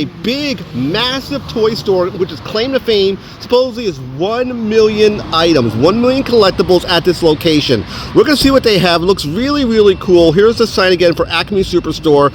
A big, massive toy store, which is claim to fame, supposedly is 1 million items, 1 million collectibles at this location. We're going to see what they have. It looks really, really cool. Here's the sign again for Acme Superstore.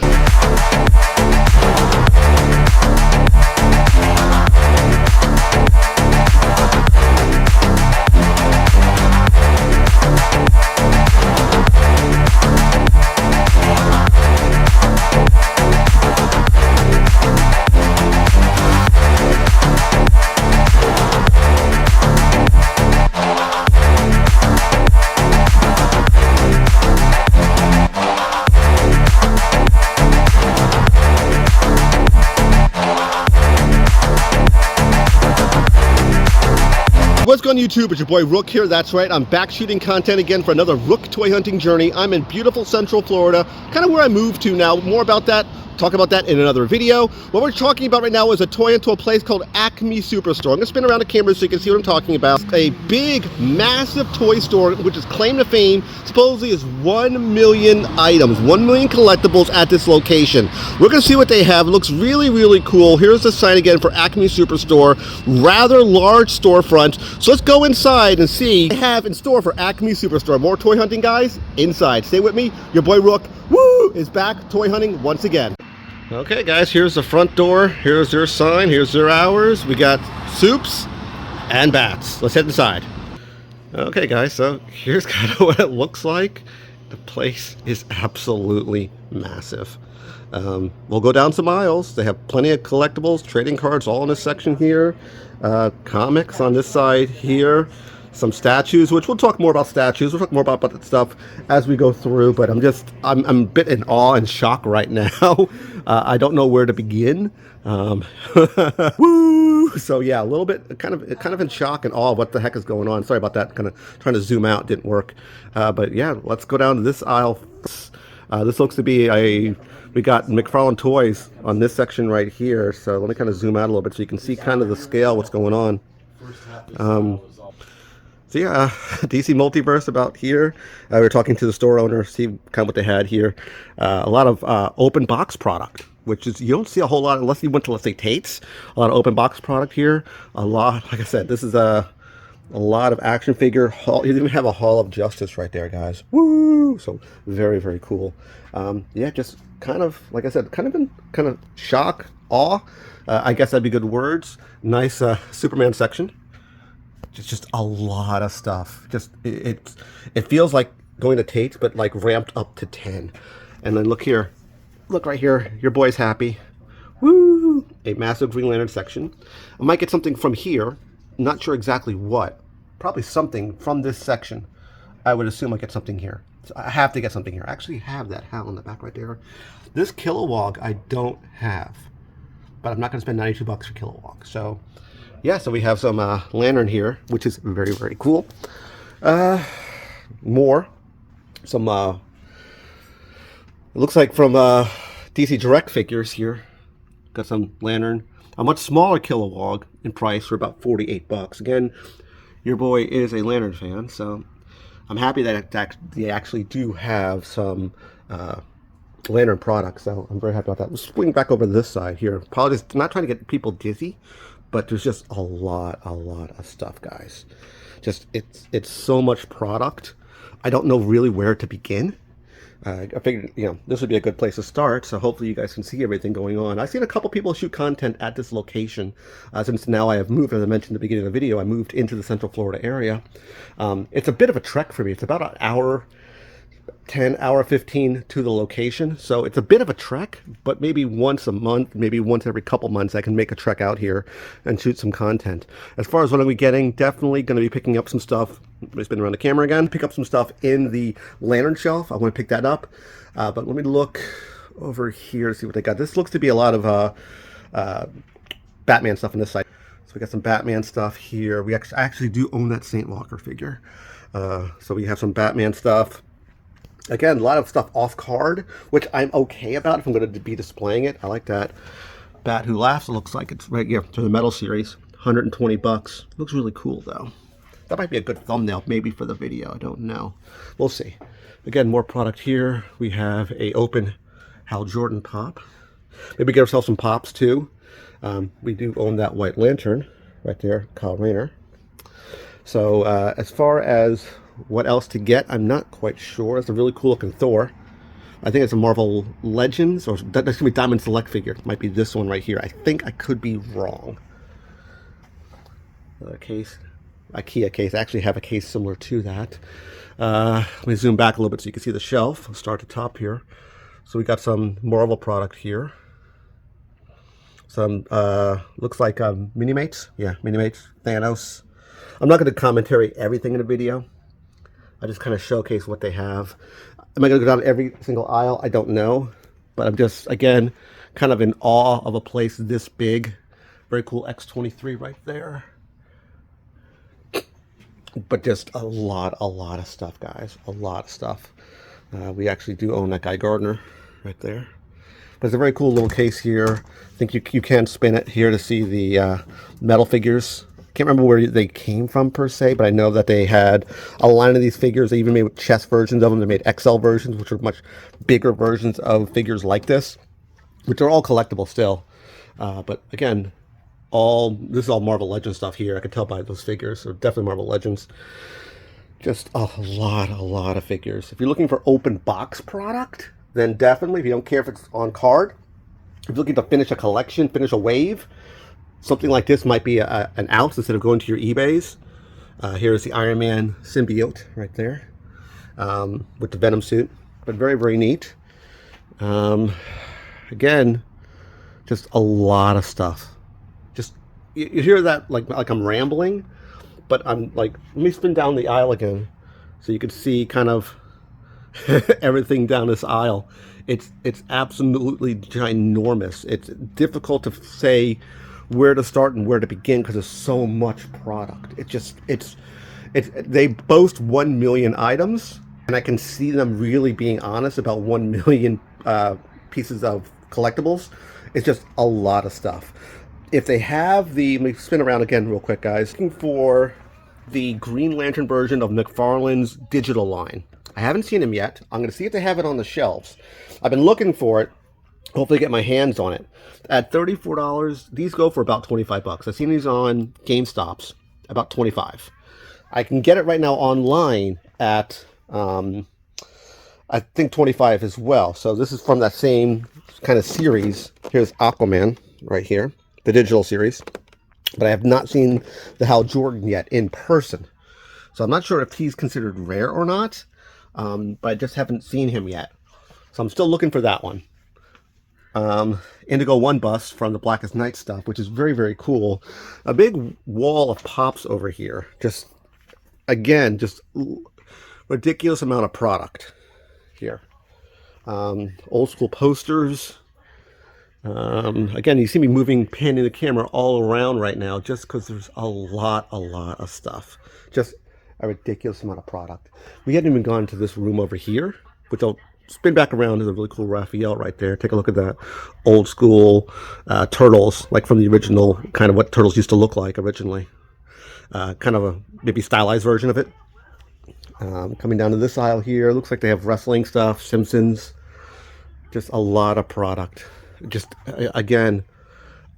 What's going on YouTube? It's your boy Rook here. That's right, I'm back shooting content again for another Rook toy hunting journey. I'm in beautiful Central Florida, kind of where I moved to now. More about that, talk about that in another video. What we're talking about right now is a toy into a place called Acme Superstore. I'm going to spin around the camera so you can see what I'm talking about. A big, massive toy store, which is claim to fame, supposedly is 1 million items, 1 million collectibles at this location. We're going to see what they have. It looks really, really cool. Here's the sign again for Acme Superstore. Rather large storefront. So let's go inside and see what they have in store for Acme Superstore. More toy hunting, guys, inside. Stay with me. Your boy Rook, woo, is back toy hunting once again. Okay, guys, here's the front door. Here's their sign. Here's their hours. We got soups and bats. Let's head inside. Okay, guys, so here's kind of what it looks like. The place is absolutely massive. We'll go down some aisles. They have plenty of collectibles, trading cards, all in this section here. Comics on this side here. Some statues, which we'll talk more about statues. We'll talk more about that stuff as we go through, but I'm a bit in awe and shock right now. I don't know where to begin. Woo! So yeah, a little bit kind of in shock and awe of what the heck is going on. Sorry about that. Kind of trying to zoom out, didn't work. But yeah, let's go down to this aisle. This looks to be we got McFarlane Toys on this section right here. So let me kind of zoom out a little bit so you can see kind of the scale, what's going on. So yeah, DC Multiverse about here. We were talking to the store owner, see kind of what they had here. A lot of open box product, which is, you don't see a whole lot unless you went to, let's say, Tate's. A lot of open box product here. A lot, like I said, this is a lot of action figure. You even have a Hall of Justice right there, guys. Woo! So very, very cool. Yeah, just kind of, like I said, kind of shock, awe. I guess that'd be good words. Nice Superman section. Just a lot of stuff. Just it feels like going to Tate's, but like ramped up to 10. And then look here, look right here. Your boy's happy. Woo! A massive Green Lantern section. I might get something from here. Not sure exactly what. Probably something from this section. I would assume I get something here. So I have to get something here. I actually have that HAL in the back right there. This Kilowog I don't have, but I'm not going to spend $92 for Kilowog. So. Yeah, so we have some lantern here, which is very, very cool. More. Some, it looks like from DC Direct figures here. Got some lantern. A much smaller Kilowog in price for about $48. Again, your boy is a lantern fan, so I'm happy that they actually do have some lantern products. So I'm very happy about that. Let's swing back over to this side here. Apologies, I'm not trying to get people dizzy. But there's just a lot of stuff, guys. Just, it's so much product. I don't know really where to begin. I figured, you know, this would be a good place to start. So hopefully you guys can see everything going on. I've seen a couple people shoot content at this location. Since now I have moved, as I mentioned at the beginning of the video, I moved into the Central Florida area. It's a bit of a trek for me. It's about an hour, 10, hour 15 to the location. So it's a bit of a trek, but maybe once a month, maybe once every couple months, I can make a trek out here and shoot some content. As far as what I'm getting, definitely going to be picking up some stuff. Let me spin around the camera again. Pick up some stuff in the lantern shelf. I want to pick that up. But let me look over here to see what they got. This looks to be a lot of Batman stuff on this side. So we got some Batman stuff here. I actually do own that Saint Walker figure. So we have some Batman stuff. Again, a lot of stuff off card, which I'm okay about if I'm going to be displaying it. I like that Bat Who Laughs. It looks like it's right here to the metal series. $120. Looks really cool though. That might be a good thumbnail maybe for the video. I don't know. We'll see. Again, more product here. We have a open Hal Jordan pop. Maybe get ourselves some pops too. We do own that white lantern right there, Kyle Rayner. So as far as what else to get, I'm not quite sure. It's a really cool looking Thor. I think it's a Marvel Legends, or that's going to be Diamond Select figure. It might be this one right here. I think I could be wrong. Case, IKEA case. I actually have a case similar to that. Let me zoom back a little bit so you can see the shelf. I'll start at the top here. So we got some Marvel product here. Some, looks like Mini-Mates. Yeah, Mini-Mates, Thanos. I'm not going to commentary everything in the video. I just kind of showcase what they have. Am I going to go down every single aisle? I don't know. But I'm just, again, kind of in awe of a place this big. Very cool X-23 right there. But just a lot of stuff, guys. A lot of stuff. We actually do own that Guy Gardner right there. But it's a very cool little case here. I think you can spin it here to see the metal figures. Can't remember where they came from per se, but I know that they had a line of these figures. They even made chest versions of them. They made XL versions, which are much bigger versions of figures like this, which are all collectible still. But again, this is all Marvel Legends stuff here. I could tell by those figures. So definitely Marvel Legends. Just a lot of figures. If you're looking for open box product, then definitely, if you don't care if it's on card, if you're looking to finish a collection, finish a wave, something like this might be an ounce instead of going to your eBays. Here's the Iron Man symbiote right there with the Venom suit. But very neat. Again, just a lot of stuff. Just, you hear that like I'm rambling, but I'm like, let me spin down the aisle again so you can see kind of everything down this aisle. It's absolutely ginormous. It's difficult to say where to start and where to begin because there's so much product. They boast 1 million items, and I can see them really being honest about 1 million pieces of collectibles. It's just a lot of stuff. If they have let me spin around again real quick, guys. Looking for the Green Lantern version of McFarlane's digital line. I haven't seen them yet. I'm going to see if they have it on the shelves. I've been looking for it. Hopefully get my hands on it. At $34, these go for about 25 bucks. I've seen these on GameStops, about 25. I can get it right now online at, I think 25 as well. So this is from that same kind of series. Here's Aquaman right here, the digital series. But I have not seen the Hal Jordan yet in person. So I'm not sure if he's considered rare or not. But I just haven't seen him yet. So I'm still looking for that one. Indigo One bust from the Blackest Night stuff, which is very cool. A big wall of pops over here. Just, again, just ridiculous amount of product here. Old school posters. Again, you see me panning the camera all around right now just because there's a lot of stuff. Just a ridiculous amount of product. We hadn't even gone to this room over here, which I'll spin back around. There's a really cool Raphael right there. Take a look at that old school turtles, like from the original, kind of what turtles used to look like originally. Kind of a maybe stylized version of it. Coming down to this aisle here, looks like they have wrestling stuff, Simpsons. Just a lot of product. Just, again,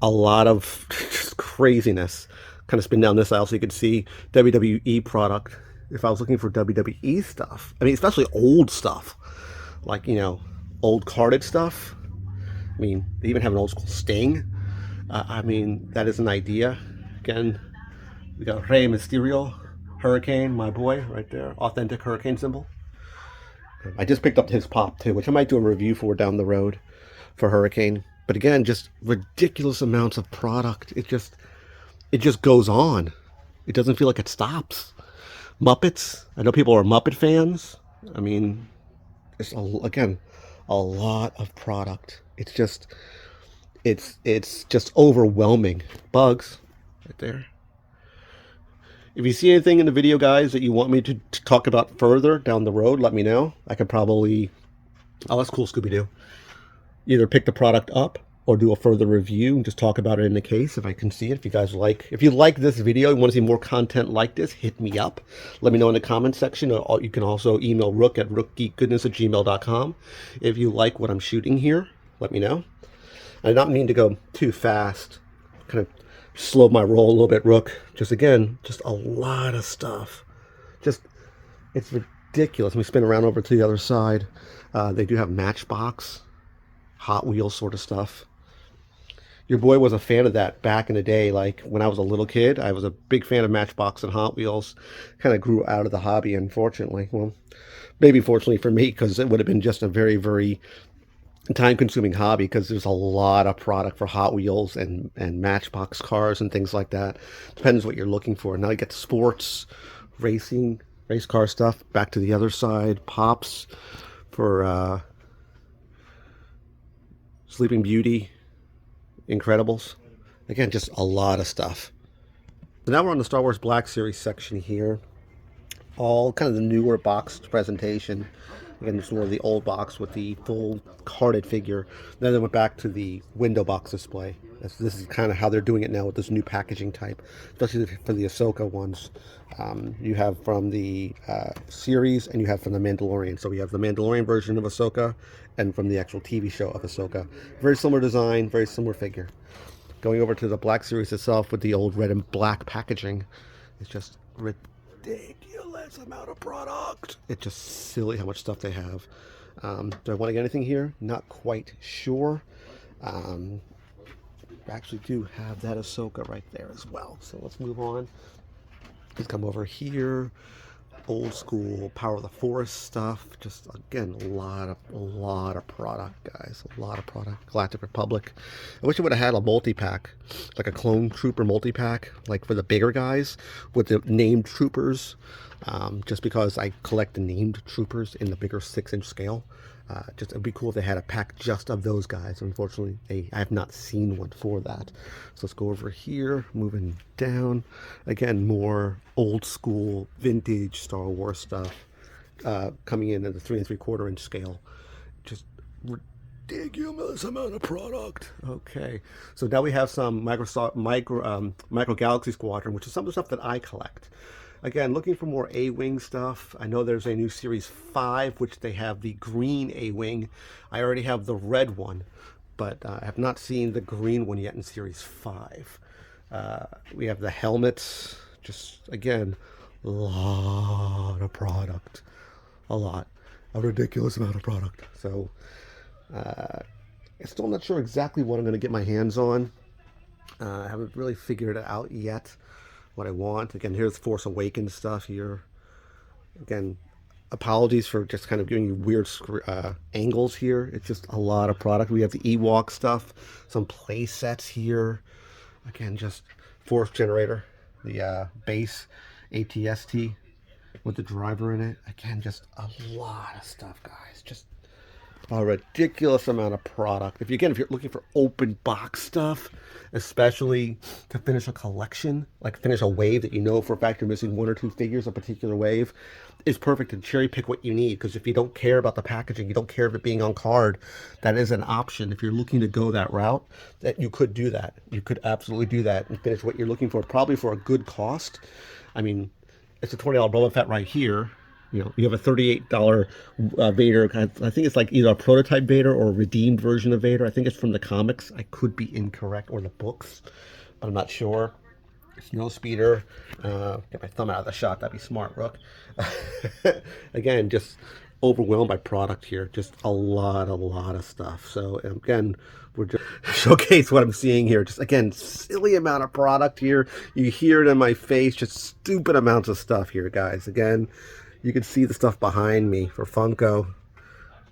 a lot of just craziness. Kind of spin down this aisle so you can see WWE product. If I was looking for WWE stuff, I mean, especially old stuff, like, you know, old carded stuff. I mean, they even have an old school Sting. I mean, that is an idea. Again, we got Rey Mysterio, Hurricane, my boy, right there, authentic Hurricane symbol. I just picked up his pop too, which I might do a review for down the road for Hurricane. But again, just ridiculous amounts of product. It just goes on. It doesn't feel like it stops. Muppets. I know people are Muppet fans. I mean, it's again a lot of product. It's just overwhelming. Bugs, right there. If you see anything in the video, guys, that you want me to talk about further down the road, let me know. I could probably, oh, that's cool, Scooby-Doo. Either pick the product up or do a further review and just talk about it in the case if I can see it. If you like this video and want to see more content like this, hit me up. Let me know in the comment section. Or you can also email Rook at rookgeekgoodness@gmail.com. If you like what I'm shooting here, let me know. I did not mean to go too fast. Kind of slow my roll a little bit, Rook. Just again, just a lot of stuff. Just, it's ridiculous. Let me spin around over to the other side. They do have Matchbox, Hot Wheels sort of stuff. Your boy was a fan of that back in the day. Like when I was a little kid, I was a big fan of Matchbox and Hot Wheels. Kind of grew out of the hobby, unfortunately. Well, maybe fortunately for me, because it would have been just a very, very time-consuming hobby, because there's a lot of product for Hot Wheels and Matchbox cars and things like that. Depends what you're looking for. Now you get sports, racing, race car stuff. Back to the other side, Pops for Sleeping Beauty, Incredibles. Again, just a lot of stuff. So now we're on the Star Wars Black Series section here. All kind of the newer boxed presentation. Again, this is more of the old box with the full carded figure. Then they went back to the window box display. This is kind of how they're doing it now with this new packaging type, especially for the Ahsoka ones. You have from the series and you have from the Mandalorian. So we have the Mandalorian version of Ahsoka and from the actual TV show of Ahsoka. Very similar design, very similar figure. Going over to the Black Series itself with the old red and black packaging. It's just ridiculous amount of product. It's just silly how much stuff they have. Do I want to get anything here? Not quite sure. I actually do have that Ahsoka right there as well. So let's move on. Let's come over here. Old school Power of the Force stuff. Just again, a lot of product, guys. A lot of product. Galactic Republic. I wish it would have had a multi-pack, like a Clone Trooper multi-pack, like for the bigger guys with the named troopers. Just because I collect the named troopers in the bigger 6-inch scale. Just it'd be cool if they had a pack just of those guys. Unfortunately, I have not seen one for that. So let's go over here, moving down. Again, more old school, vintage Star Wars stuff coming in at the 3 3/4 inch scale. Just ridiculous amount of product. Okay, so now we have some Micro Galaxy Squadron, which is some of the stuff that I collect. Again, looking for more A-Wing stuff. I know there's a new Series 5, which they have the green A-Wing. I already have the red one, but I have not seen the green one yet in Series 5. We have the helmets. Just, again, a lot of product. A ridiculous amount of product. So, I'm still not sure exactly what I'm going to get my hands on. I haven't really figured it out yet. What I want. Again, here's Force Awakens stuff here. Again, apologies for just kind of giving you weird angles here. It's just a lot of product. We have the Ewok stuff, some play sets here. Again, just Force Generator, the base ATST with the driver in it. Again, just a lot of stuff, guys. Just a ridiculous amount of product. If you're looking for open box stuff, especially to finish a collection, like finish a wave that you know for a fact you're missing 1 or 2 figures, a particular wave, is perfect to cherry pick what you need. Because if you don't care about the packaging, you don't care of it being on card, that is an option. If you're looking to go that route, that you could do that. You could absolutely do that and finish what you're looking for, probably for a good cost. I mean, it's a $20 Boba Fett right here. You know, you have a $38 Vader. I think it's like either a prototype Vader or a redeemed version of Vader. I think it's from the comics. I could be incorrect, or the books, but I'm not sure. Snow Speeder. Get my thumb out of the shot. That'd be smart, Rook. Again, just overwhelmed by product here. Just a lot of stuff. So again, we're just showcase what I'm seeing here. Just again, silly amount of product here. You hear it in my face. Just stupid amounts of stuff here, guys. Again. You can see the stuff behind me for Funko.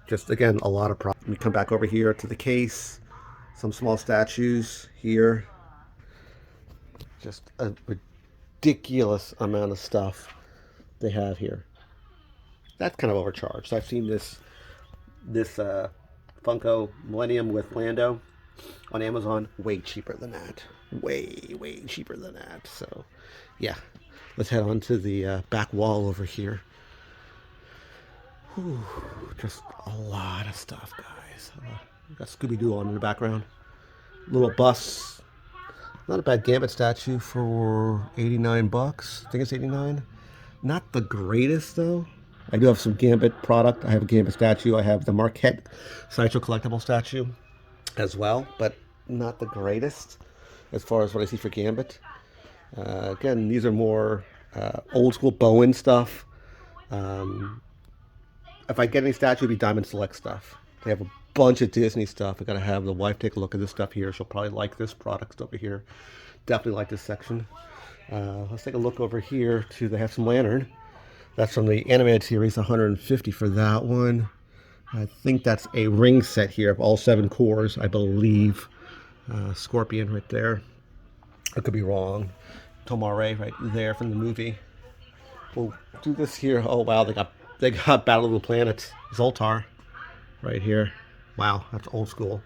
Just, again, a lot of product. We come back over here to the case. Some small statues here. Just a ridiculous amount of stuff they have here. That's kind of overcharged. I've seen this Funko Millennium with Lando on Amazon. Way cheaper than that. Way cheaper than that. So, yeah. Let's head on to the back wall over here. Whew, just a lot of stuff, guys. Got Scooby-Doo on in the background. Little bus. Not a bad Gambit statue for 89 bucks. I think it's 89. Not the greatest, though. I do have some Gambit product. I have a Gambit statue. I have the Marquette Sideshow collectible statue as well. But not the greatest as far as what I see for Gambit. Again, these are more old school Bowen stuff. Um, if I get any statue, it'd be Diamond Select stuff. They have a bunch of Disney stuff. I gotta have the wife take a look at this stuff here. She'll probably like this product over here. Definitely like this section. Let's take a look over here to, they have some lantern. That's from the animated series, 150 for that one. I think that's a ring set here of all 7 cores, I believe. Scorpion right there. I could be wrong. Tomare right there from the movie. We'll do this here. Oh wow, they got Battle of the Planets. Zoltar right here. Wow, that's old school.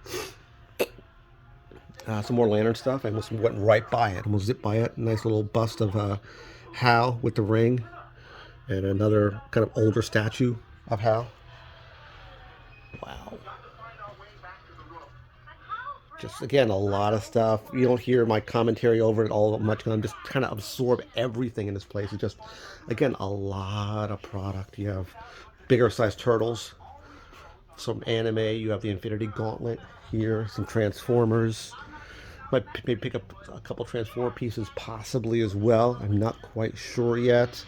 Some more lantern stuff. I almost went right by it. Almost zipped by it. Nice little bust of Hal with the ring. And another kind of older statue of Hal. Wow. Just, again, a lot of stuff. You don't hear my commentary over it all much. I'm just kind of absorb everything in this place. It's just, again, a lot of product. You have bigger sized turtles. Some anime. You have the Infinity Gauntlet here. Some Transformers. Might maybe pick up a couple Transformer pieces possibly as well. I'm not quite sure yet.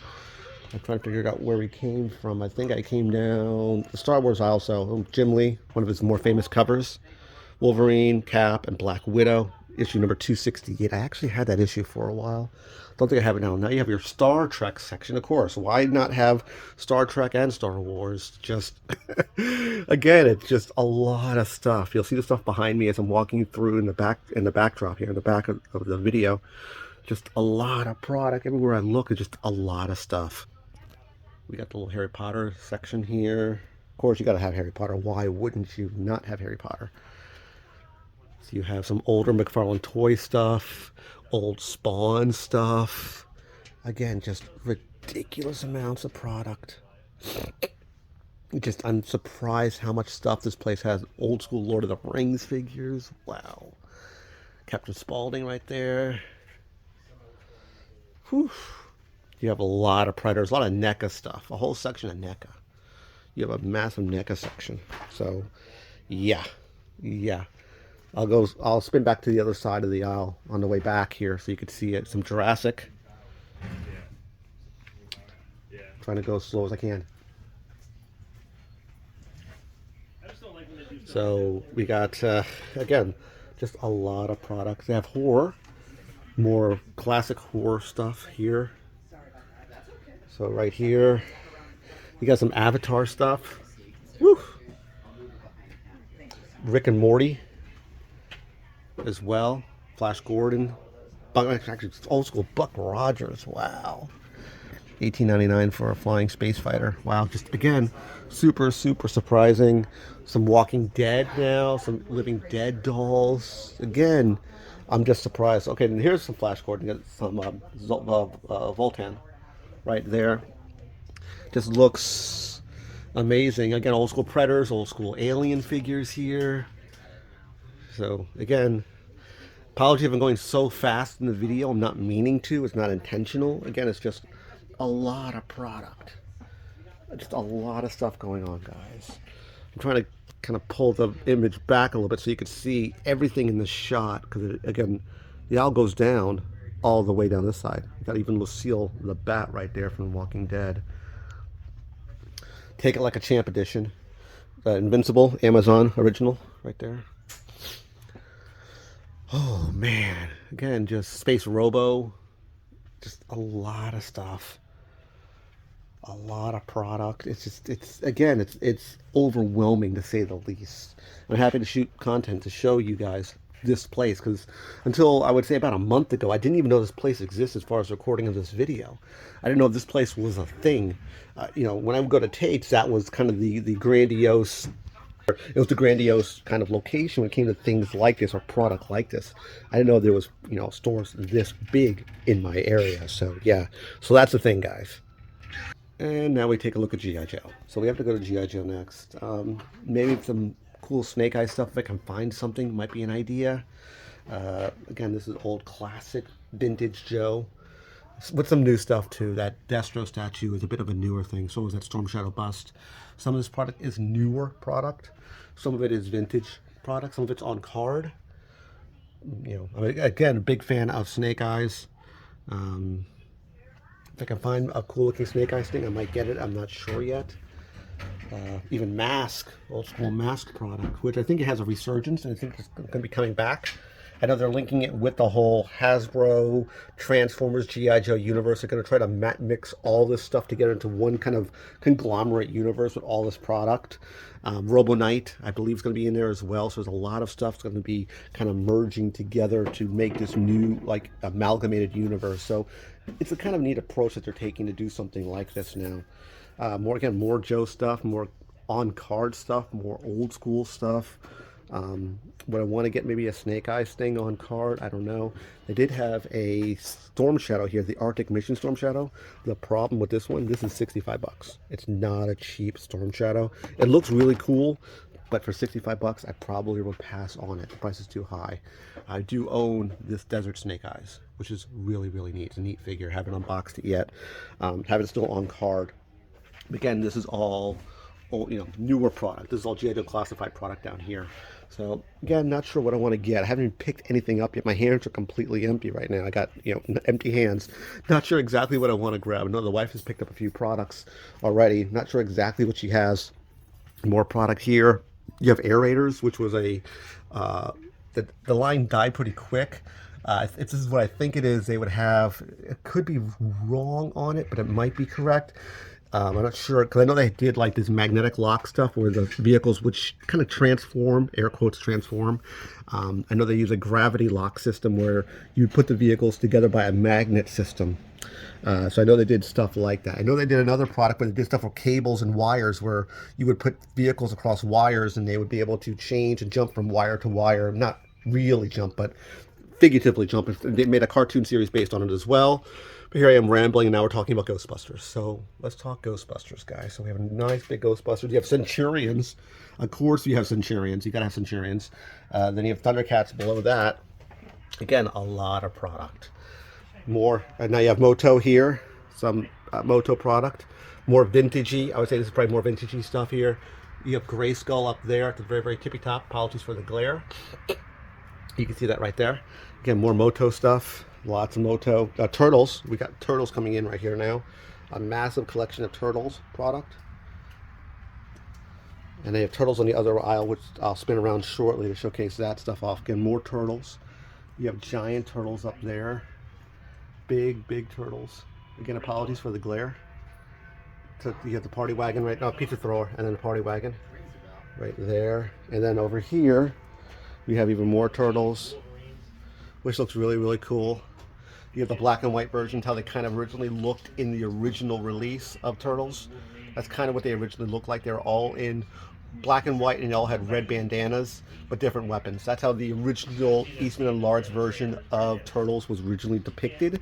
I'm trying to figure out where we came from. I think I came down the Star Wars aisle. So Jim Lee, one of his more famous covers. Wolverine, Cap, and Black Widow, issue number 268. I actually had that issue for a while. Don't think I have it now. Now you have your Star Trek section, of course. Why not have Star Trek and Star Wars? Just, again, it's just a lot of stuff. You'll see the stuff behind me as I'm walking through in the backdrop here, in the back of the video. Just a lot of product. Everywhere I look, it's just a lot of stuff. We got the little Harry Potter section here. Of course, you got to have Harry Potter. Why wouldn't you not have Harry Potter? So you have some older McFarlane toy stuff, old Spawn stuff. Again, just ridiculous amounts of product. I'm surprised how much stuff this place has. Old school Lord of the Rings figures. Wow. Captain Spaulding right there. Whew. You have a lot of Predators, a lot of NECA stuff. A whole section of NECA. You have a massive NECA section. So, yeah. I'll spin back to the other side of the aisle on the way back here so you can see it. Some Jurassic. Trying to go as slow as I can. So we got, again, just a lot of products. They have horror. More classic horror stuff here. So right here, you got some Avatar stuff. Woo! Rick and Morty as well. Flash Gordon. Actually, old school Buck Rogers. Wow. $18.99 for a flying space fighter. Wow. Just, again, super surprising. Some Walking Dead now. Some Living Dead dolls. Again, I'm just surprised. Okay, and here's some Flash Gordon. Got some Voltan right there. Just looks amazing. Again, old school Predators, old school Alien figures here. So, again, apology if I'm going so fast in the video. I'm not meaning to. It's not intentional. Again, it's just a lot of product. Just a lot of stuff going on, guys. I'm trying to kind of pull the image back a little bit so you can see everything in the shot. Because, again, the owl goes down all the way down this side. You got even Lucille the Bat right there from Walking Dead. Take It Like a Champ edition. Invincible, Amazon original right there. Oh man, again, just Space Robo, just a lot of stuff, a lot of product. It's overwhelming to say the least. I'm happy to shoot content to show you guys this place because until I would say about a month ago, I didn't even know this place exists as far as recording of this video. I didn't know this place was a thing. When I would go to Tate's, that was kind of the grandiose. It was the grandiose kind of location when it came to things like this or product like this. I didn't know there was, stores this big in my area. So, yeah. So that's the thing, guys. And now we take a look at G.I. Joe. So we have to go to G.I. Joe next. Maybe some cool Snake Eye stuff. If I can find something, might be an idea. Again, this is old classic vintage Joe. With some new stuff, too. That Destro statue is a bit of a newer thing. So is that Storm Shadow bust. Some of this product is newer product. Some of it is vintage product. Some of it's on card. I mean, again, a big fan of Snake Eyes. If I can find a cool looking Snake Eyes thing, I might get it. I'm not sure yet. Even Mask, old school Mask product, which I think it has a resurgence, and I think it's going to be coming back. I know they're linking it with the whole Hasbro, Transformers, G.I. Joe universe. They're going to try to mix all this stuff together into one kind of conglomerate universe with all this product. Robo Knight, I believe, is going to be in there as well. So there's a lot of stuff that's going to be kind of merging together to make this new, like, amalgamated universe. So it's a kind of neat approach that they're taking to do something like this now. More Joe stuff, more on-card stuff, more old school stuff. Would I want to get maybe a Snake Eyes thing on card? I don't know. They did have a Storm Shadow here, the Arctic Mission Storm Shadow. The problem with this one, this is 65 bucks. It's not a cheap Storm Shadow. It looks really cool, but for 65 bucks, I probably would pass on it. The price is too high. I do own this Desert Snake Eyes, which is really, really neat. It's a neat figure. Haven't unboxed it yet. Have it still on card. Again, this is all newer product. This is all G.I. Joe classified product down here. So again, not sure what I want to get. I haven't even picked anything up yet. My hands are completely empty right now. I got empty hands. Not sure exactly what I want to grab. I know the wife has picked up a few products already. Not sure exactly what she has. More product here. You have aerators, which was the line died pretty quick. This is what I think it is. They would have. It could be wrong on it, but it might be correct. I'm not sure, because I know they did like this magnetic lock stuff where the vehicles which kind of transform, air quotes transform. I know they use a gravity lock system where you put the vehicles together by a magnet system. So I know they did stuff like that. I know they did another product where they did stuff with cables and wires where you would put vehicles across wires and they would be able to change and jump from wire to wire. Not really jump, but figuratively jump. They made a cartoon series based on it as well. But here I am rambling, and now we're talking about Ghostbusters. So let's talk Ghostbusters, guys. So we have a nice big Ghostbusters. You have Centurions. Of course you have Centurions. You got to have Centurions. Then you have Thundercats below that. Again, a lot of product. More. And now you have Moto here. Some Moto product. More vintagey. I would say this is probably more vintagey stuff here. You have Grayskull up there at the very, very tippy top. Apologies for the glare. You can see that right there. Again, more Moto stuff. Lots of Moto. Turtles. We got Turtles coming in right here now. A massive collection of Turtles product. And they have Turtles on the other aisle, which I'll spin around shortly to showcase that stuff off. Again, more Turtles. You have giant Turtles up there. Big, big Turtles. Again, apologies for the glare. So you have the Party Wagon right now, pizza thrower, and then the Party Wagon right there. And then over here, we have even more Turtles, which looks really, really cool. You have the black and white versions, how they kind of originally looked in the original release of Turtles. That's kind of what they originally looked like. They were all in black and white, and they all had red bandanas, but different weapons. That's how the original Eastman and Large version of Turtles was originally depicted.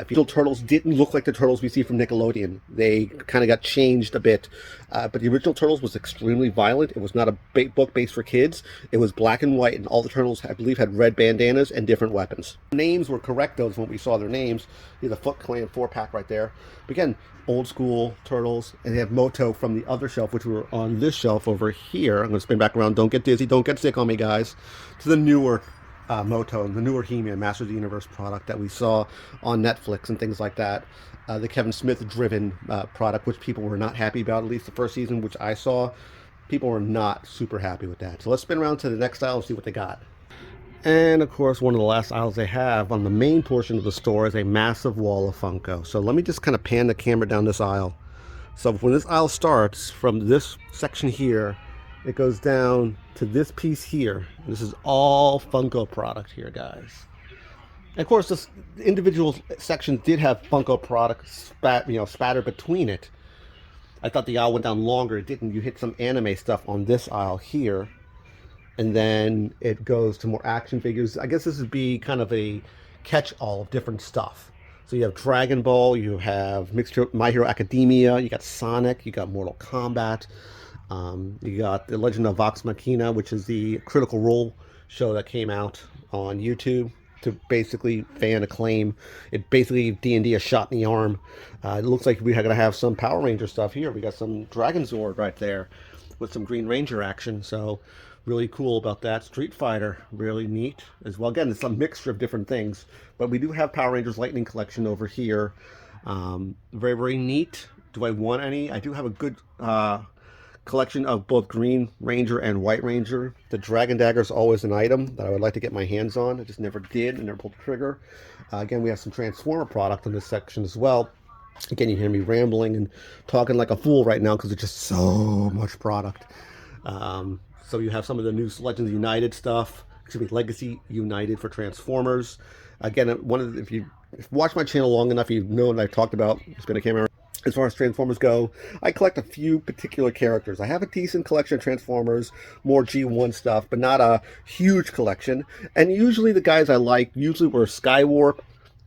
Feudal Turtles didn't look like the Turtles we see from Nickelodeon. They kind of got changed a bit. But the original Turtles was extremely violent. It was not a book based for kids. It was black and white, and all the Turtles, I believe, had red bandanas and different weapons. The names were correct, though, when we saw their names. You have the Foot Clan 4-pack right there. But again, old school Turtles, and they have Moto from the other shelf, which were on this shelf over here. I'm going to spin back around. Don't get dizzy. Don't get sick on me, guys. To the newer Moto, the newer He-Man, Masters of the Universe product that we saw on Netflix and things like that. The Kevin Smith-driven product, which people were not happy about, at least the first season, which I saw. People were not super happy with that. So let's spin around to the next aisle and see what they got. And of course, one of the last aisles they have on the main portion of the store is a massive wall of Funko. So let me just kind of pan the camera down this aisle. So when this aisle starts from this section here, it goes down to this piece here. This is all Funko product here, guys. And of course, this individual section did have Funko products spattered between it. I thought the aisle went down longer. It didn't. You hit some anime stuff on this aisle here. And then it goes to more action figures. I guess this would be kind of a catch-all of different stuff. So you have Dragon Ball, you have My Hero Academia, you got Sonic, you got Mortal Kombat, you got The Legend of Vox Machina, which is the Critical Role show that came out on YouTube to basically fan acclaim. It basically D&D a shot in the arm. It looks like we're going to have some Power Ranger stuff here. We got some Dragon Zord right there with some Green Ranger action. So Really cool about that. Street Fighter, really neat as well. Again, it's a mixture of different things, but we do have Power Rangers Lightning Collection over here. Very, very neat. Do I want any? I do have a good collection of both Green Ranger and White Ranger. The Dragon Dagger is always an item that I would like to get my hands on. I just never did and never pulled the trigger. Again, we have some Transformer product in this section as well. Again, you hear me rambling and talking like a fool right now because there's just so much product. So you have some of the new Legends United stuff, excuse me, Legacy United for Transformers. Again, if you watch my channel long enough, you know what I talked about. Spin a camera. As far as Transformers go, I collect a few particular characters. I have a decent collection of Transformers, more G1 stuff, but not a huge collection. And usually the guys I like usually were Skywarp,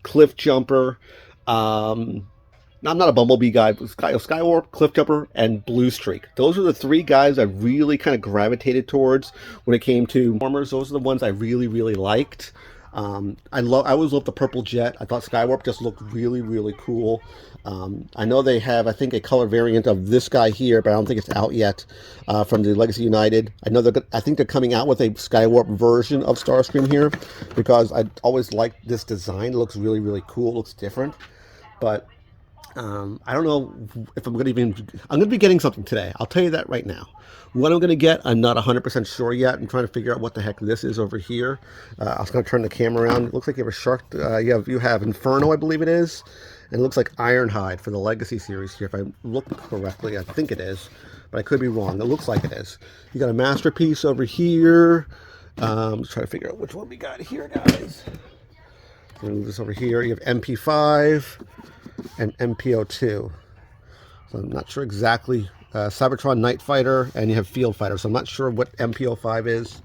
Cliff Jumper, I'm not a Bumblebee guy, but Skywarp, Cliffjumper, and Blue Streak. Those are the three guys I really kind of gravitated towards when it came to Transformers. Those are the ones I really, really liked. I always loved the Purple Jet. I thought Skywarp just looked really, really cool. I know they have, I think, a color variant of this guy here, but I don't think it's out yet from the Legacy United. I think they're coming out with a Skywarp version of Starscream here because I always liked this design. It looks really, really cool. It looks different, but I don't know if I'm going to be getting something today. I'll tell you that right now. What I'm going to get, I'm not 100% sure yet. I'm trying to figure out what the heck this is over here. I was going to turn the camera around. It looks like you have a shark. You have Inferno, I believe it is. And it looks like Ironhide for the Legacy series here. If I look correctly, I think it is. But I could be wrong. It looks like it is. You got a Masterpiece over here. Let's try to figure out which one we got here, guys. I'm going to move this over here. You have MP5 and MPO2. So I'm not sure exactly. Cybertron Night Fighter, and you have Field Fighter. So I'm not sure what MPO5 is.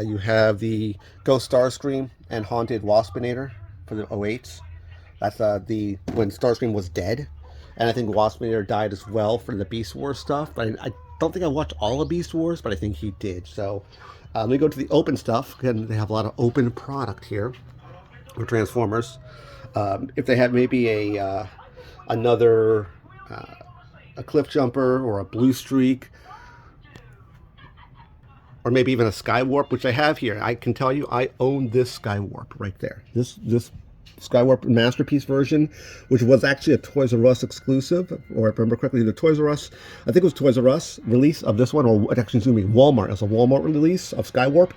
You have the Ghost Starscream and Haunted Waspinator for the 08s. That's when Starscream was dead. And I think Waspinator died as well for the Beast Wars stuff. But I don't think I watched all of Beast Wars, but I think he did. So let me go to the open stuff. Again, they have a lot of open product here for Transformers. If they had maybe another a Cliff Jumper or a Blue Streak, or maybe even a Skywarp, which I have here. I can tell you, I own this Skywarp right there. This Skywarp Masterpiece version, which was actually a Toys R Us exclusive, or if I remember correctly, the Toys R Us, I think it was Toys R Us release of this one, or actually, excuse me, Walmart. It was a Walmart release of Skywarp.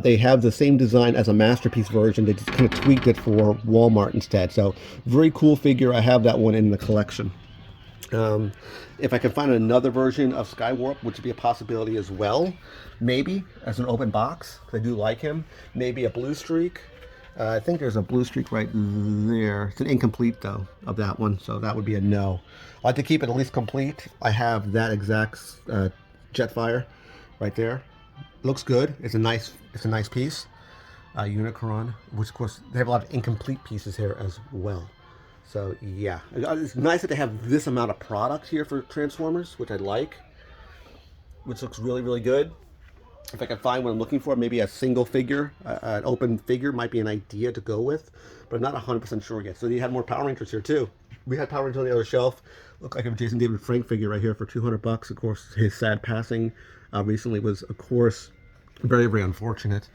They have the same design as a Masterpiece version. They just kind of tweaked it for Walmart instead. So, very cool figure. I have that one in the collection. If I can find another version of Skywarp, which would be a possibility as well, maybe as an open box, because I do like him. Maybe a Blue Streak. I think there's a Blue Streak right there. It's an incomplete, though, of that one, so that would be a no. I like to keep it at least complete. I have that exact Jetfire right there. Looks good. It's a nice piece. Unicron, which of course they have a lot of incomplete pieces here as well. So yeah, it's nice that they have this amount of product here for Transformers, which I like, which looks really, really good. If I can find what I'm looking for, maybe a single figure, an open figure might be an idea to go with, but I'm not 100% sure yet. So you have more Power Rangers here too. We had Power Rangers on the other shelf. Look like a Jason David Frank figure right here for $200. Of course, his sad passing recently was, of course, very, very unfortunate,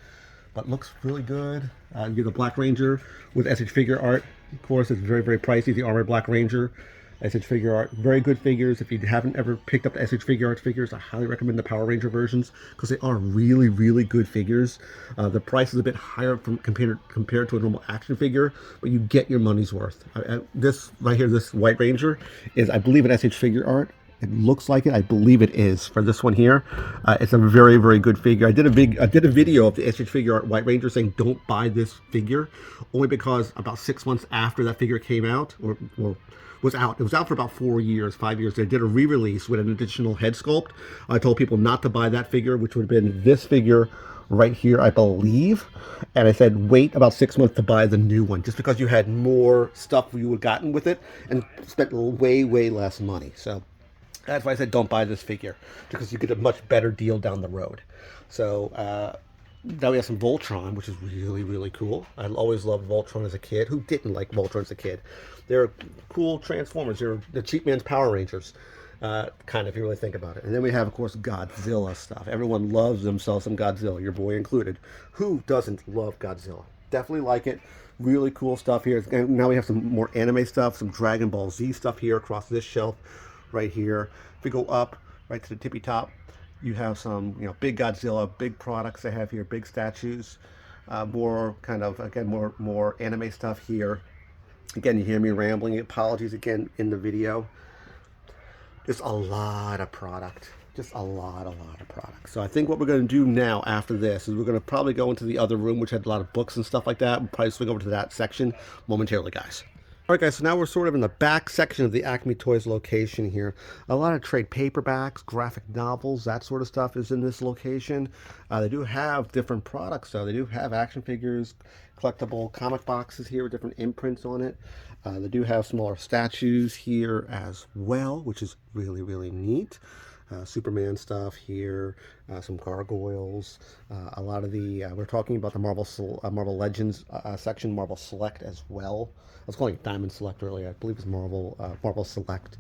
but looks really good. You get the Black Ranger with SH figure art. Of course, it's very, very pricey. The Armored Black Ranger. SH figure art, very good figures. If you haven't ever picked up the SH figure art figures, I highly recommend the Power Ranger versions because they are really, really good figures. The price is a bit higher compared to a normal action figure, but you get your money's worth. This right here, this White Ranger, is I believe an SH figure art. It looks like it. I believe it is for this one here. It's a very, very good figure. I did a video of the SH figure art White Ranger saying don't buy this figure, only because about 6 months after that figure came out, or was out. It was out for about 5 years. They did a re-release with an additional head sculpt. I told people not to buy that figure, which would have been this figure right here, I believe. And I said, wait about 6 months to buy the new one, just because you had more stuff you would gotten with it and spent way, way less money. So that's why I said don't buy this figure, because you get a much better deal down the road. So now we have some Voltron, which is really, really cool. I always loved Voltron as a kid. Who didn't like Voltron as a kid? They're cool Transformers. They're the cheap man's Power Rangers. Kind of, if you really think about it. And then we have, of course, Godzilla stuff. Everyone loves themselves some Godzilla, your boy included. Who doesn't love Godzilla? Definitely like it. Really cool stuff here. And now we have some more anime stuff, some Dragon Ball Z stuff here across this shelf right here. If we go up right to the tippy top, you have some, big Godzilla, big products they have here, big statues. More kind of, again, more anime stuff here. Again, you hear me rambling. Apologies again in the video. Just a lot of product. Just a lot of product. So I think what we're going to do now after this is we're going to probably go into the other room, which had a lot of books and stuff like that. We'll probably swing over to that section momentarily, guys. All right, guys, so now we're sort of in the back section of the Acme Toys location here. A lot of trade paperbacks, graphic novels, that sort of stuff is in this location. They do have different products, though. They do have action figures, collectible comic boxes here with different imprints on it. They do have smaller statues here as well, which is really, really neat. Superman stuff here, some gargoyles, a lot of the, we're talking about the Marvel Legends section, Marvel Select as well. I was calling it Diamond Select earlier. I believe it's Marvel Select.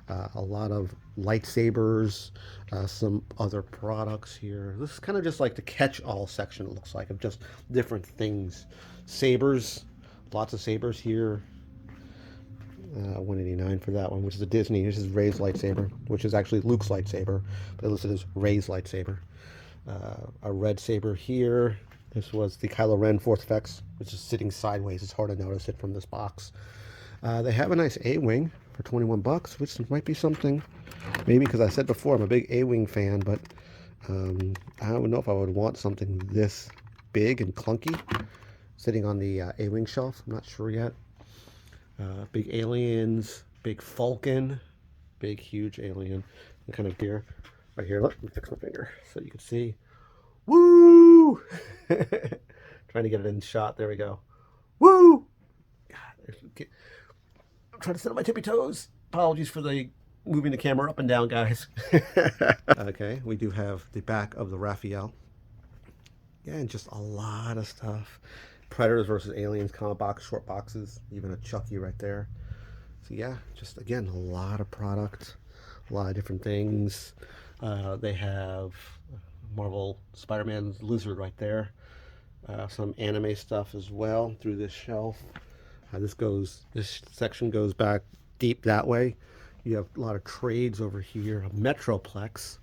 A lot of lightsabers, some other products here. This is kind of just like the catch-all section, it looks like, of just different things. Sabers, lots of sabers here. 189 for that one, which is a Disney. This is Rey's lightsaber, which is actually Luke's lightsaber, but listed as Rey's lightsaber. A red saber here. This was the Kylo Ren Force Effects, which is sitting sideways. It's hard to notice it from this box. They have a nice A-Wing for 21 bucks, which might be something. Maybe because I said before I'm a big A-Wing fan, but I don't know if I would want something this big and clunky sitting on the A-Wing shelf. I'm not sure yet. Big aliens, big Falcon, big huge alien. And kind of gear right here. Let me fix my finger so you can see. Woo! Trying to get it in shot. There we go. Woo! God, I'm trying to sit on my tippy toes. Apologies for the moving the camera up and down, guys. Okay, we do have the back of the Raphael. Yeah, and just a lot of stuff. Predators versus Aliens comic box, short boxes, even a Chucky right there. So yeah, just again, a lot of product, a lot of different things. They have Marvel Spider-Man's lizard right there. Some anime stuff as well through this shelf. This section goes back deep that way. You have a lot of trades over here. A Metroplex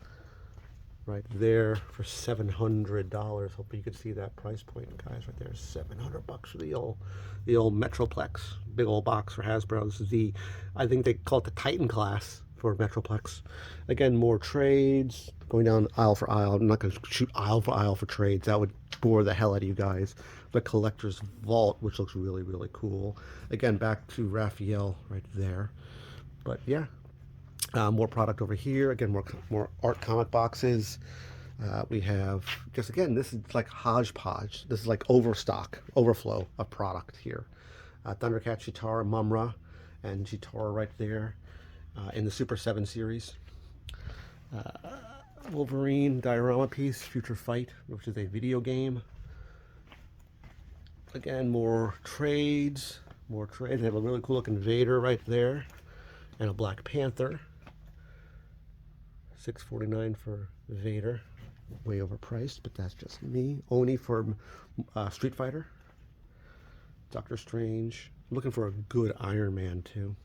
right there for $700. Hopefully you can see that price point, guys. Right there, $700 for the old Metroplex, big old box for Hasbro. This is I think they call it the Titan class for Metroplex. Again, more trades going down aisle for aisle. I'm not going to shoot aisle for aisle for trades. That would bore the hell out of you guys. The Collector's Vault, which looks really, really cool. Again, back to Raphael right there. But yeah. More product over here. Again, more art comic boxes. We have, just again, this is like hodgepodge. This is like overflow of product here. Thundercat, Chitara, Mumra, and Chitara right there in the Super 7 series. Wolverine diorama piece, Future Fight, which is a video game. Again, more trades. They have a really cool looking Vader right there, and a Black Panther. $6.49 for Vader, way overpriced, but that's just me. Oni for Street Fighter. Doctor Strange. I'm looking for a good Iron Man too.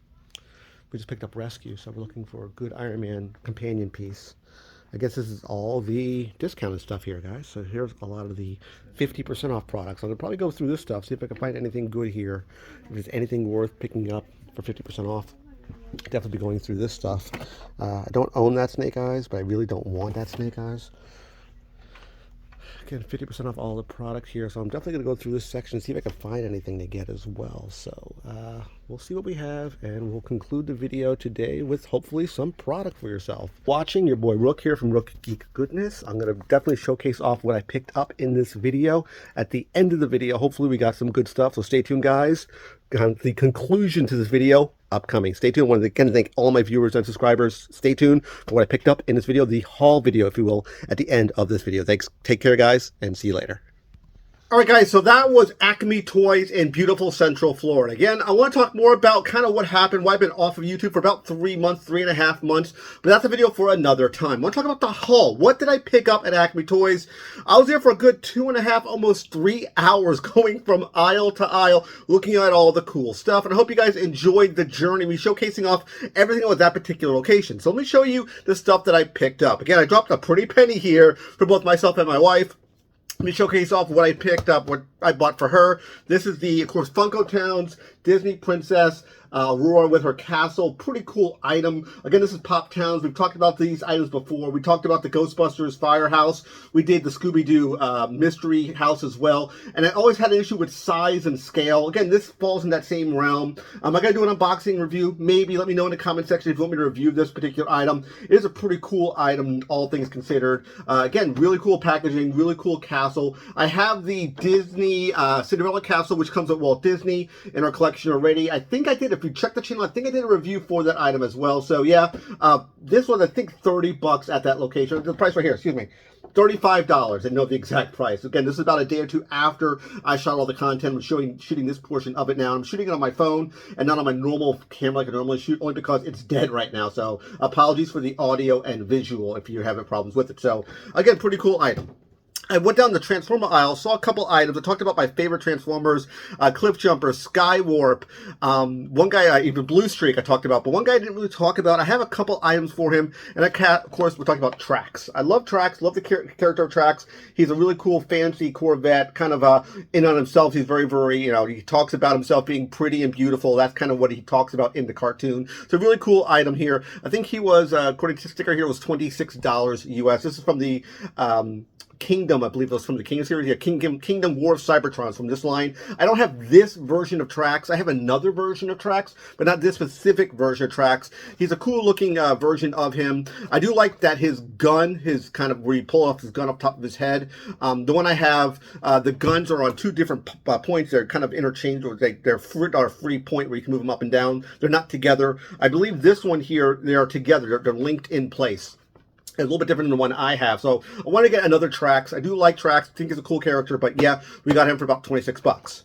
We just picked up Rescue, so we're looking for a good Iron Man companion piece. I guess this is all the discounted stuff here, guys. So here's a lot of the 50% off products. I'm gonna probably go through this stuff, see if I can find anything good here. If there's anything worth picking up for 50% off. Definitely be going through this stuff. I don't own that Snake Eyes, but I really don't want that Snake Eyes. Again, 50% off all the product here, so I'm definitely going to go through this section and see if I can find anything to get as well. So we'll see what we have, and we'll conclude the video today with hopefully some product for yourself. Watching your boy Rook here from Rook Geek Goodness. I'm going to definitely showcase off what I picked up in this video. At the end of the video, hopefully we got some good stuff, so stay tuned, guys. The conclusion to this video upcoming. Stay tuned. I want to again thank all my viewers and subscribers. Stay tuned for what I picked up in this video, the haul video, if you will, at the end of this video. Thanks. Take care, guys, and see you later. All right, guys, so that was Acme Toys in beautiful Central Florida. Again, I want to talk more about kind of what happened, why I've been off of YouTube for about 3 months, 3.5 months, but that's a video for another time. I want to talk about the haul. What did I pick up at Acme Toys? I was there for a good 2.5, almost 3 hours going from aisle to aisle, looking at all the cool stuff, and I hope you guys enjoyed the journey. We showcasing off everything at that particular location. So let me show you the stuff that I picked up. Again, I dropped a pretty penny here for both myself and my wife. Let me showcase off what I picked up, what I bought for her. This is the, of course, Funko Towns Disney Princess Aurora with her castle. Pretty cool item. Again, this is Pop Towns. We've talked about these items before. We talked about the Ghostbusters Firehouse. We did the Scooby-Doo Mystery House as well. And I always had an issue with size and scale. Again, this falls in that same realm. Am I going to do an unboxing review? Maybe. Let me know in the comment section if you want me to review this particular item. It is a pretty cool item, all things considered. Again, really cool packaging, really cool castle. I have the Disney Cinderella castle, which comes with Walt Disney in our collection already. I think I did, if you check the channel, I think I did a review for that item as well. So yeah, this was, I think, 30 bucks at that location. The price right here, excuse me, $35. I didn't know the exact price. Again, this is about a day or two after I shot all the content. I'm shooting this portion of it now. I'm shooting it on my phone and not on my normal camera like I normally shoot, only because it's dead right now. So apologies for the audio and visual if you're having problems with it. So again, pretty cool item. I went down the Transformer aisle, saw a couple items. I talked about my favorite Transformers, Cliff Jumper, Skywarp, one guy, even Blue Streak I talked about, but one guy I didn't really talk about. I have a couple items for him, and of course, we're talking about Trax. I love Trax, love the character of Trax. He's a really cool, fancy Corvette, kind of in on himself. He's very, very, he talks about himself being pretty and beautiful. That's kind of what he talks about in the cartoon. So a really cool item here. I think he was, according to the sticker here, was $26 US. This is from the Kingdom, I believe it was from the Kingdom series. Yeah, Kingdom War of Cybertrons from this line. I don't have this version of Trax. I have another version of Trax, but not this specific version of Trax. He's a cool looking version of him. I do like that his gun, his kind of where you pull off his gun up top of his head. The one I have, the guns are on two different points. They're kind of interchangeable. They're free point where you can move them up and down. They're not together. I believe this one here, they are together. They're linked in place. A little bit different than the one I have. So I want to get another Trax. I do like Trax. I think he's a cool character, but yeah, we got him for about 26 bucks.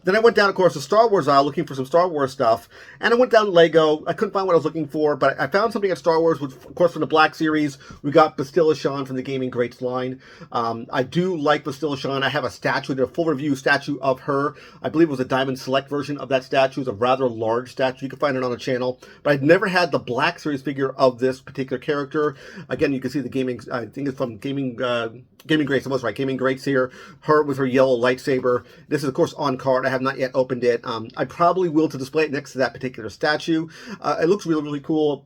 Then I went down, of course, the Star Wars aisle looking for some Star Wars stuff. And I went down Lego. I couldn't find what I was looking for, but I found something at Star Wars, which, of course, from the Black Series. We got Bastilla Shan from the Gaming Greats line. I do like Bastilla Shan. I have a statue. There's a full review statue of her. I believe it was a Diamond Select version of that statue. It's a rather large statue. You can find it on the channel. But I'd never had the Black Series figure of this particular character. Again, you can see the Gaming, I think it's from Gaming Greats. It was right. Gaming Greats here. Her with her yellow lightsaber. This is, of course, on card. I have not yet opened it. I probably will to display it next to that particular statue. It looks really, really cool.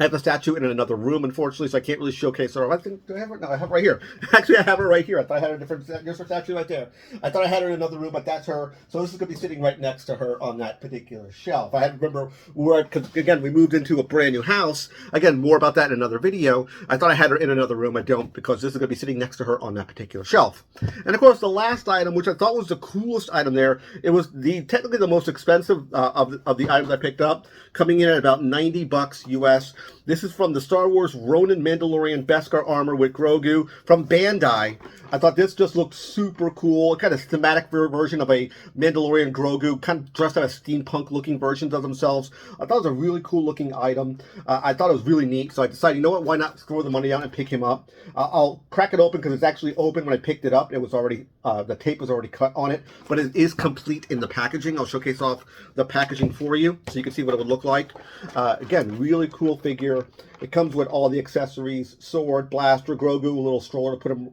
I have the statue in another room, unfortunately, so I can't really showcase her. I think, do I have her? No, I have her right here. Actually, I have her right here. I thought I had a different statue right there. I thought I had her in another room, but that's her. So this is going to be sitting right next to her on that particular shelf. I had to remember where, because again, we moved into a brand new house. Again, more about that in another video. I thought I had her in another room. I don't, because this is going to be sitting next to her on that particular shelf. And of course, the last item, which I thought was the coolest item there, it was technically the most expensive of the items I picked up, coming in at about 90 bucks US. This is from the Star Wars Ronin Mandalorian Beskar armor with Grogu from Bandai. I thought this just looked super cool. Kind of thematic version of a Mandalorian Grogu, kind of dressed out as steampunk looking versions of themselves. I thought it was a really cool looking item. I thought it was really neat, so I decided, you know what, why not throw the money out and pick him up. I'll crack it open because it's actually open. When I picked it up, it was already, the tape was already cut on it, but it is complete in the packaging. I'll showcase off the packaging for you so you can see what it would look like. Again, really cool figure. It comes with all the accessories: sword, blaster, Grogu, a little stroller to put him,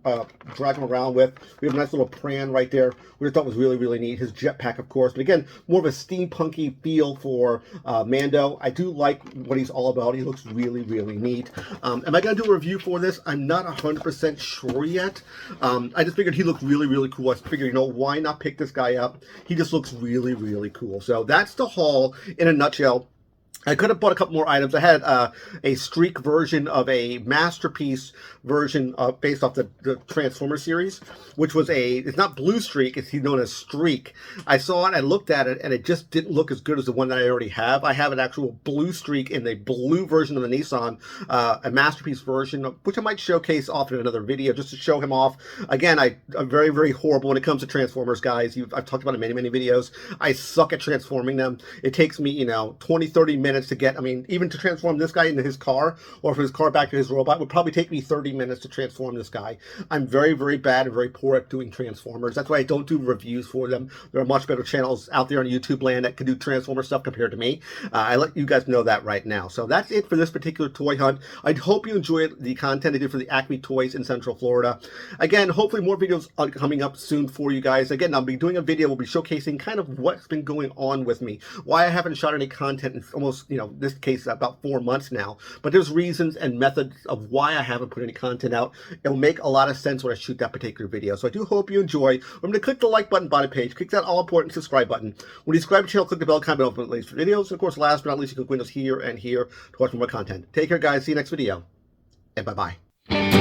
drag him around with. We have a nice little pran right there, which I thought was really, really neat. His jetpack, of course, but again, more of a steampunky feel for Mando. I do like what he's all about. He looks really, really neat. Am I going to do a review for this? I'm not 100% sure yet. I just figured he looked really, really cool. I figured, you know, why not pick this guy up? He just looks really, really cool. So that's the haul in a nutshell. I could have bought a couple more items. I had a streak version of a masterpiece version based off the Transformer series, which was it's not blue streak, it's known as streak. I saw it, I looked at it, and it just didn't look as good as the one that I already have. I have an actual blue streak in the blue version of the Nissan, a masterpiece version, which I might showcase off in another video just to show him off. Again, I'm very, very horrible when it comes to Transformers, guys. I've talked about it in many, many videos. I suck at transforming them. It takes me, 20, 30 minutes to get, even to transform this guy into his car, or from his car back to his robot, would probably take me 30 minutes to transform this guy. I'm very, very bad and very poor at doing Transformers. That's why I don't do reviews for them. There are much better channels out there on YouTube land that can do Transformer stuff compared to me. I let you guys know that right now. So that's it for this particular toy hunt. I hope you enjoyed the content I did for the Acme Toys in Central Florida. Again, hopefully more videos are coming up soon for you guys. Again, I'll be doing a video. We'll be showcasing kind of what's been going on with me, why I haven't shot any content in almost, this case about 4 months now. But there's reasons and methods of why I haven't put any content out. It'll make a lot of sense when I shoot that particular video. So I do hope you enjoy. Remember to click the like button bottom page. Click that all important subscribe button. When you subscribe to the channel, click the bell icon for the latest videos. And of course, last but not least, you can click windows here and here to watch more content. Take care, guys. See you next video. And bye-bye.